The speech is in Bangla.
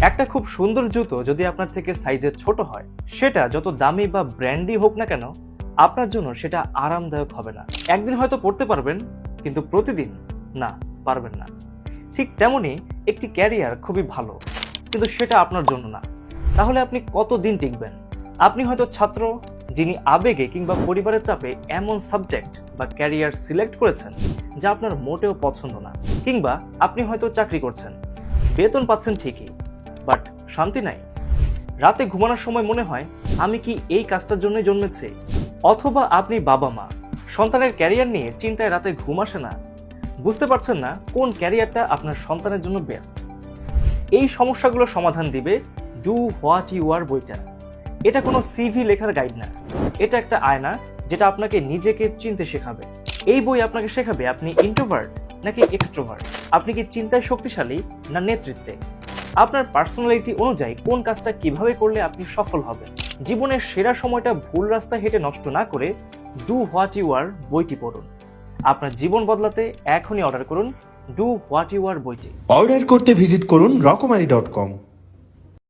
একটা খুব সুন্দর জুতো যদি আপনার থেকে সাইজে ছোট হয়, সেটা যত দামি বা ব্র্যান্ডই হোক না কেন, আপনার জন্য সেটা আরামদায়ক হবে না। একদিন হয়তো পরতে পারবেন, কিন্তু প্রতিদিন না, পারবেন না। ঠিক তেমনি একটি ক্যারিয়ার খুবই ভালো, কিন্তু সেটা আপনার জন্য না। তাহলে আপনি কতদিন টিকবেন? আপনি হয়তো ছাত্র, যিনি আবেগে কিংবা পরিবারের চাপে এমন সাবজেক্ট বা ক্যারিয়ার সিলেক্ট করেছেন যা আপনার মোটেও পছন্দ না। কিংবা আপনি হয়তো চাকরি করছেন, বেতন পাচ্ছেন ঠিকই, বাট শান্তি নাই। রাতে ঘুমানোর সময় মনে হয় আমি কি এই কাজটার জন্যই জন্মেছি? অথবা আপনি বাবা মা, সন্তানের ক্যারিয়ার নিয়ে চিন্তায় রাতে ঘুম আসে না, বুঝতে পারছেন না কোন ক্যারিয়ারটা আপনার সন্তানের জন্য বেস্ট। এই সমস্যাগুলো সমাধান দিবে ডু হোয়াট ইউ আর বইটা। এটা কোনো সিভি লেখার গাইড না, এটা একটা আয়না যেটা আপনাকে নিজেকে চিনতে শেখাবে। এই বই আপনাকে শেখাবে আপনি ইন্ট্রোভার্ট নাকি এক্সট্রোভার্ট, আপনি কি চিন্তায় শক্তিশালী না নেতৃত্বে। আপনার পার্সোনালিটি অনুযায়ী কোন কাজটা কিভাবে করলে আপনি সফল হবেন। জীবনের সেরা সময়টা ভুল রাস্তা হেঁটে নষ্ট না করে ডু হোয়াট ইউ আর বইটি পড়ুন। আপনার জীবন বদলাতে এখনই অর্ডার করুন ডু হোয়াট ইউ আর বইটি। অর্ডার করতে ভিজিট করুন রকমারি.com।